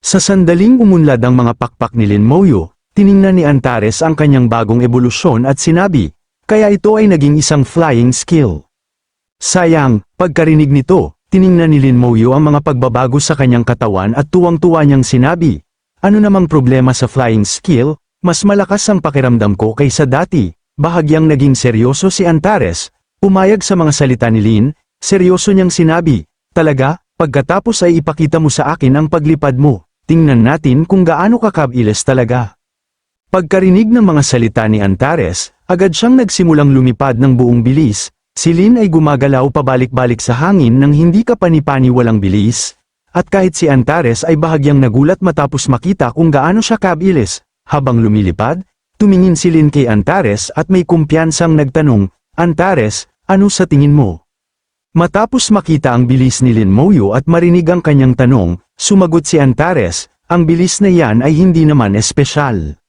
Sa sandaling umunlad ang mga pakpak ni Lin Moyo, tiningnan ni Antares ang kanyang bagong ebolusyon at sinabi, kaya ito ay naging isang flying skill. Sayang, pagkarinig nito, tiningnan ni Lin Moyo ang mga pagbabago sa kanyang katawan at tuwang-tuwa niyang sinabi, ano namang problema sa flying skill, mas malakas ang pakiramdam ko kaysa dati. Bahagyang naging seryoso si Antares, pumayag sa mga salita ni Lin, seryoso niyang sinabi, talaga, pagkatapos ay ipakita mo sa akin ang paglipad mo. Tingnan natin kung gaano kakabilis talaga. Pagkarinig ng mga salita ni Antares, agad siyang nagsimulang lumipad ng buong bilis. Si Lin ay gumagalaw pabalik-balik sa hangin nang hindi kapani-pani walang bilis. At kahit si Antares ay bahagyang nagulat matapos makita kung gaano siya kabilis. Habang lumilipad, tumingin si Lin kay Antares at may kumpiyansang nagtanong, Antares, ano sa tingin mo? Matapos makita ang bilis ni Lin Moyo at marinig ang kanyang tanong, sumagot si Antares, ang bilis na yan ay hindi naman espesyal.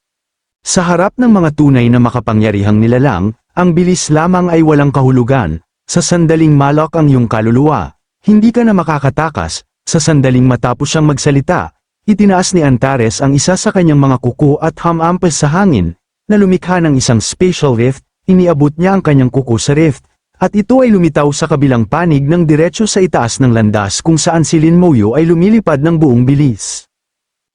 Sa harap ng mga tunay na makapangyarihang nilalang, ang bilis lamang ay walang kahulugan. Sa sandaling malak ang iyong kaluluwa, hindi ka na makakatakas. Sa sandaling matapos siyang magsalita, itinaas ni Antares ang isa sa kanyang mga kuko at hamampas sa hangin, na lumikha ng isang spatial rift, iniabot niya ang kanyang kuko sa rift, at ito ay lumitaw sa kabilang panig ng diretso sa itaas ng landas kung saan si Lin Moyo ay lumilipad ng buong bilis.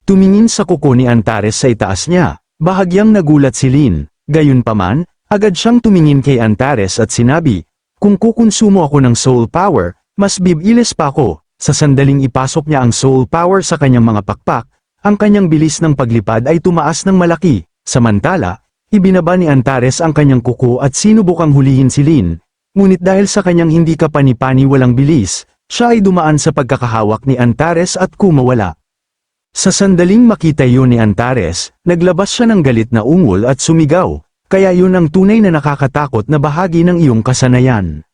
Tumingin sa kuko ni Antares sa itaas niya, bahagyang nagulat si Lin, gayunpaman, agad siyang tumingin kay Antares at sinabi, kung kukonsumo ako ng soul power, mas bibilis pa ako. Sa sandaling ipasok niya ang soul power sa kanyang mga pakpak, ang kanyang bilis ng paglipad ay tumaas ng malaki, samantala, ibinaba ni Antares ang kanyang kuko at sinubukang hulihin si Lin. Ngunit dahil sa kanyang hindi kapani-pani walang bilis, siya ay dumaan sa pagkakahawak ni Antares at kumawala. Sa sandaling makita yun ni Antares, naglabas siya ng galit na ungol at sumigaw, kaya yun ang tunay na nakakatakot na bahagi ng iyong kasanayan.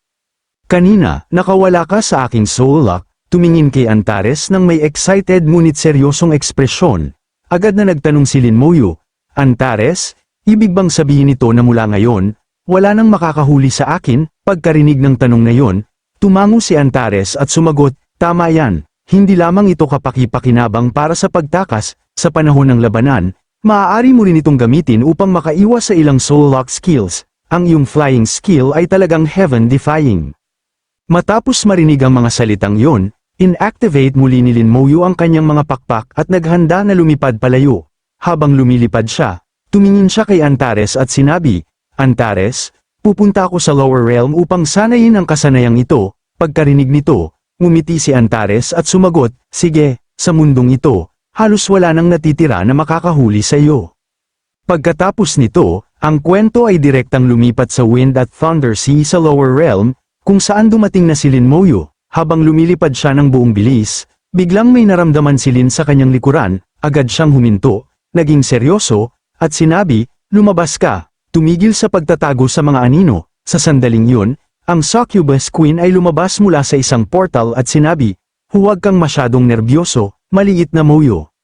Kanina, nakawala ka sa aking soul lock, tumingin kay Antares nang may excited ngunit seryosong ekspresyon. Agad na nagtanong si Lin Moyo, Antares, ibig bang sabihin nito na mula ngayon, wala nang makakahuli sa akin? Pagkarinig ng tanong na yon, tumango si Antares at sumagot, tama yan, hindi lamang ito kapaki-pakinabang para sa pagtakas, sa panahon ng labanan, maaari mo rin itong gamitin upang makaiwas sa ilang soul lock skills, ang iyong flying skill ay talagang heaven-defying. Matapos marinig ang mga salitang yon, inactivate muli ni Lin Moyo ang kanyang mga pakpak at naghanda na lumipad palayo. Habang lumilipad siya, tumingin siya kay Antares at sinabi, Antares, pupunta ako sa lower realm upang sanayin ang kasanayang ito. Pagkarinig nito, ngumiti si Antares at sumagot, sige, sa mundong ito, halos wala nang natitira na makakahuli sa iyo. Pagkatapos nito, ang kwento ay direktang lumipat sa Wind at Thunder Sea sa lower realm, kung saan dumating na si Lin Moyo. Habang lumilipad siya ng buong bilis, biglang may naramdaman si Lin sa kanyang likuran, agad siyang huminto, naging seryoso, at sinabi, lumabas ka. Tumigil sa pagtatago sa mga anino. Sa sandaling yun, ang Succubus Queen ay lumabas mula sa isang portal at sinabi, huwag kang masyadong nerbyoso, maliit na Moyo.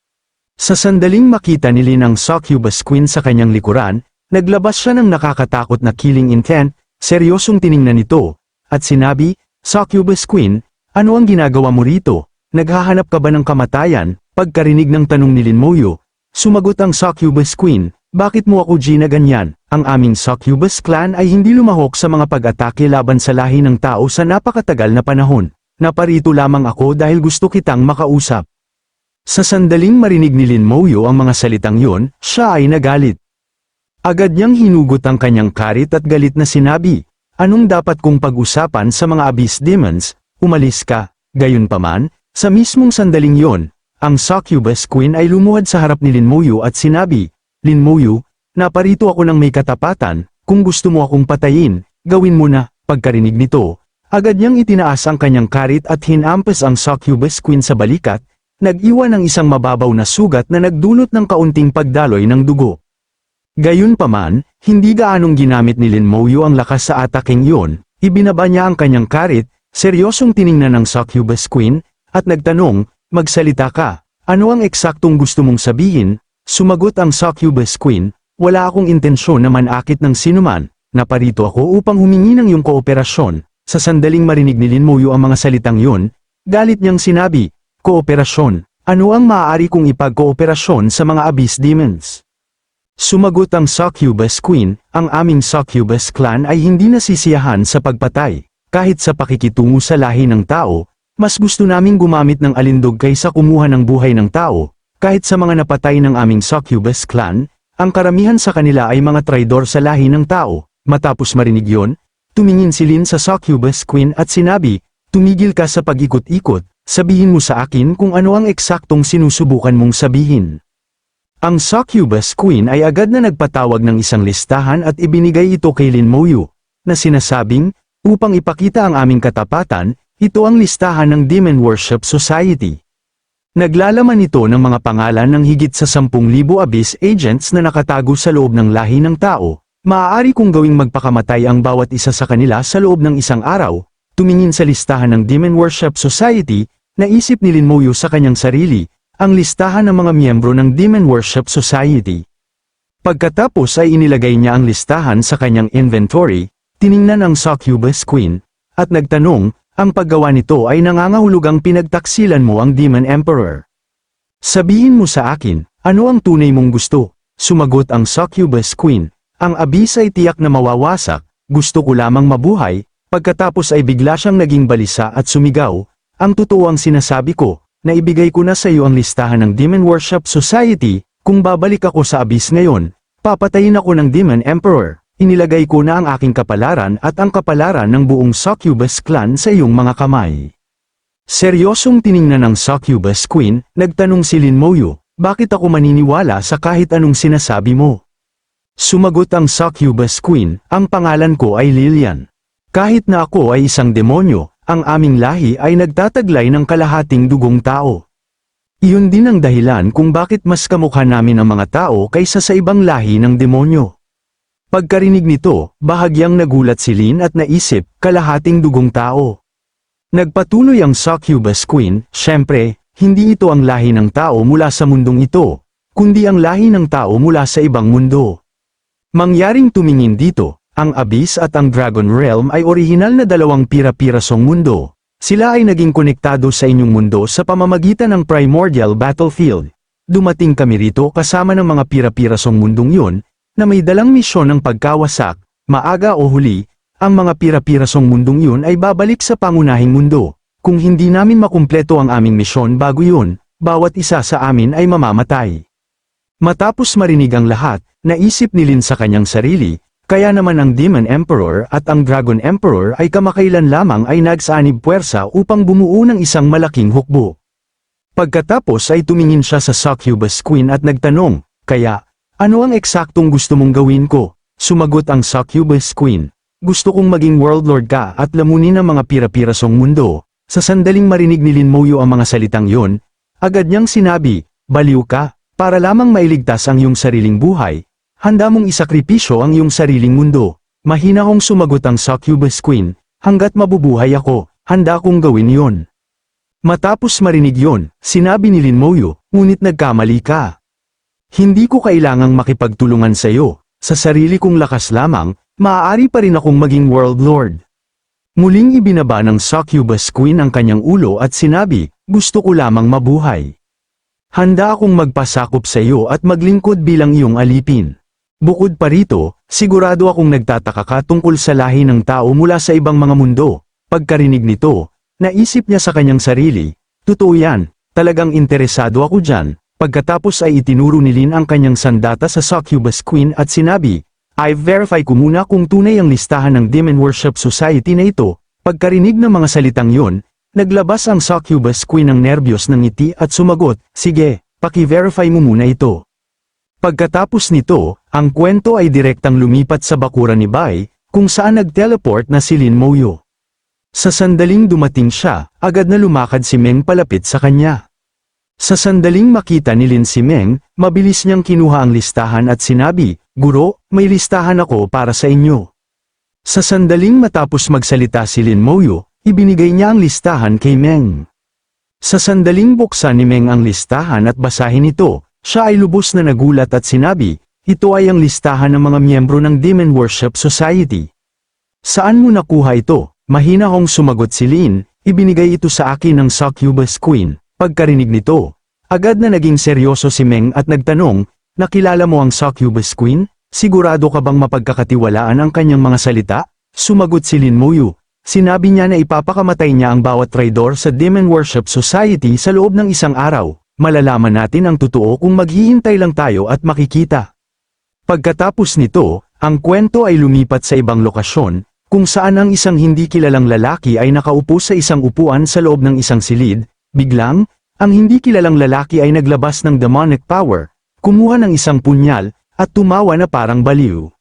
Sa sandaling makita ni Lin ang Succubus Queen sa kanyang likuran, naglabas siya ng nakakatakot na killing intent, seryosong tiningnan ito, at sinabi, Succubus Queen, ano ang ginagawa mo rito? Naghahanap ka ba ng kamatayan? Pagkarinig ng tanong ni Lin Moyo, sumagot ang Succubus Queen, bakit mo ako ginaganyan? Ang aming Succubus clan ay hindi lumahok sa mga pag-atake laban sa lahi ng tao sa napakatagal na panahon. Naparito lamang ako dahil gusto kitang makausap. Sa sandaling marinig ni Lin Moyo ang mga salitang yon, siya ay nagalit. Agad niyang hinugot ang kanyang karit at galit na sinabi, anong dapat kong pag-usapan sa mga Abyss Demons? Umalis ka. Gayunpaman, sa mismong sandaling yon, ang Succubus Queen ay lumuhad sa harap ni Lin Moyo at sinabi, Lin Moyo, naparito ako ng may katapatan, kung gusto mo akong patayin, gawin mo na. Pagkarinig nito, agad niyang itinaas ang kanyang karit at hinampas ang Succubus Queen sa balikat, nag-iwan ng isang mababaw na sugat na nagdulot ng kaunting pagdaloy ng dugo. Gayunpaman, hindi gaanong ginamit ni Lin Moyo ang lakas sa ataking iyon, ibinaba niya ang kanyang karit, seryosong tiningnan ng Succubus Queen, at nagtanong, magsalita ka, ano ang eksaktong gusto mong sabihin? Sumagot ang Succubus Queen, wala akong intensyon na manakit ng sinuman, naparito ako upang humingi ng iyong kooperasyon. Sa sandaling marinig ni Lin Moyo ang mga salitang yun, galit niyang sinabi, kooperasyon, ano ang maaari kong ipagkooperasyon sa mga Abyss Demons? Sumagot ang Succubus Queen, ang aming Succubus clan ay hindi nasisiyahan sa pagpatay. Kahit sa pakikitungo sa lahi ng tao, mas gusto naming gumamit ng alindog kaysa kumuha ng buhay ng tao. Kahit sa mga napatay ng aming Succubus clan, ang karamihan sa kanila ay mga traidor sa lahi ng tao. Matapos marinig yon, tumingin si Lin sa Succubus Queen at sinabi, "Tumigil ka sa pag-ikot-ikot, sabihin mo sa akin kung ano ang eksaktong sinusubukan mong sabihin." Ang Succubus Queen ay agad na nagpatawag ng isang listahan at ibinigay ito kay Lin Moyu, na sinasabing, upang ipakita ang aming katapatan, ito ang listahan ng Demon Worship Society. Naglalaman ito ng mga pangalan ng higit sa 10,000 Abyss Agents na nakatago sa loob ng lahi ng tao. Maaari kong gawing magpakamatay ang bawat isa sa kanila sa loob ng isang araw. Tumingin sa listahan ng Demon Worship Society, naisip ni Lin Moyu sa kanyang sarili, ang listahan ng mga miyembro ng Demon Worship Society. Pagkatapos ay inilagay niya ang listahan sa kanyang inventory, tiningnan ang Succubus Queen, at nagtanong, ang paggawa nito ay nangangahulugang pinagtaksilan mo ang Demon Emperor. Sabihin mo sa akin, ano ang tunay mong gusto? Sumagot ang Succubus Queen, ang Abyss ay tiyak na mawawasak, gusto ko lamang mabuhay. Pagkatapos ay bigla siyang naging balisa at sumigaw, ang totoo ang sinasabi ko, na ibigay ko na sa iyo ang listahan ng Demon Worship Society, kung babalik ako sa Abyss ngayon, papatayin ako ng Demon Emperor, inilagay ko na ang aking kapalaran at ang kapalaran ng buong Succubus clan sa iyong mga kamay. Seryosong tiningnan ng Succubus Queen, nagtanong si Lin Moyu, bakit ako maniniwala sa kahit anong sinasabi mo? Sumagot ang Succubus Queen, ang pangalan ko ay Lilian. Kahit na ako ay isang demonyo, ang aming lahi ay nagtataglay ng kalahating dugong tao. Iyon din ang dahilan kung bakit mas kamukha namin ang mga tao kaysa sa ibang lahi ng demonyo. Pagkarinig nito, bahagyang nagulat si Lin at naisip, kalahating dugong tao. Nagpatuloy ang Succubus Queen, syempre, hindi ito ang lahi ng tao mula sa mundong ito, kundi ang lahi ng tao mula sa ibang mundo. Mangyaring tumingin dito, ang Abyss at ang Dragon Realm ay orihinal na dalawang pira-pirasong mundo. Sila ay naging konektado sa inyong mundo sa pamamagitan ng Primordial Battlefield. Dumating kami rito kasama ng mga pira-pirasong mundong yun, na may dalang misyon ng pagkawasak, maaga o huli, ang mga pira-pirasong mundong yun ay babalik sa pangunahing mundo. Kung hindi namin makumpleto ang aming misyon bago yun, bawat isa sa amin ay mamamatay. Matapos marinig ang lahat, naisip ni Lin sa kanyang sarili, kaya naman ang Demon Emperor at ang Dragon Emperor ay kamakailan lamang ay nagsanib puwersa upang bumuo ng isang malaking hukbo. Pagkatapos ay tumingin siya sa Succubus Queen at nagtanong, kaya, ano ang eksaktong gusto mong gawin ko? Sumagot ang Succubus Queen, gusto kong maging World Lord ka at lamunin ang mga pira-pirasong mundo. Sa sandaling marinig ni Lin Moyu ang mga salitang yon, agad niyang sinabi, baliw ka, para lamang mailigtas ang iyong sariling buhay. Handa mong isakripisyo ang iyong sariling mundo. Mahina kong sumagot ang Succubus Queen, hanggat mabubuhay ako, handa kong gawin yon. Matapos marinig yon, sinabi ni Lin Moyu, ngunit nagkamali ka. Hindi ko kailangang makipagtulungan sa iyo, sa sarili kong lakas lamang, maaari pa rin akong maging World Lord. Muling ibinaba ng Succubus Queen ang kanyang ulo at sinabi, gusto ko lamang mabuhay. Handa akong magpasakop sa iyo at maglingkod bilang iyong alipin. Bukod pa rito, sigurado akong nagtataka ka tungkol sa lahi ng tao mula sa ibang mga mundo. Pagkarinig nito, naisip niya sa kanyang sarili, totoo yan, talagang interesado ako dyan. Pagkatapos ay itinuro ni Lin ang kanyang sandata sa Succubus Queen at sinabi, I-verify ko muna kung tunay ang listahan ng Demon Worship Society na ito. Pagkarinig ng mga salitang yon, naglabas ang Succubus Queen ng nerbiyos ng ngiti at sumagot, sige, paki-verify mo muna ito. Pagkatapos nito, ang kwento ay direktang lumipat sa bakuran ni Bai, kung saan nag-teleport na si Lin Moyu. Sa sandaling dumating siya, agad na lumakad si Meng palapit sa kanya. Sa sandaling makita ni Lin si Meng, mabilis niyang kinuha ang listahan at sinabi, Guro, may listahan ako para sa inyo. Sa sandaling matapos magsalita si Lin Moyu, ibinigay niya ang listahan kay Meng. Sa sandaling buksan ni Meng ang listahan at basahin ito, siya ay lubos na nagulat at sinabi, ito ay ang listahan ng mga miyembro ng Demon Worship Society. Saan mo nakuha ito? Mahina kong sumagot si Lin, ibinigay ito sa akin ng Succubus Queen. Pagkarinig nito, Agad na naging seryoso si Meng at nagtanong, nakilala mo ang Succubus Queen? Sigurado ka bang mapagkakatiwalaan ang kanyang mga salita? Sumagot si Lin Moyu. Sinabi niya na ipapakamatay niya ang bawat traidor sa Demon Worship Society sa loob ng isang araw. Malalaman natin ang totoo kung maghihintay lang tayo at makikita. Pagkatapos nito, ang kwento ay lumipat sa ibang lokasyon, kung saan ang isang hindi kilalang lalaki ay nakaupo sa isang upuan sa loob ng isang silid. Biglang, ang hindi kilalang lalaki ay naglabas ng demonic power, kumuha ng isang punyal, at tumawa na parang baliw.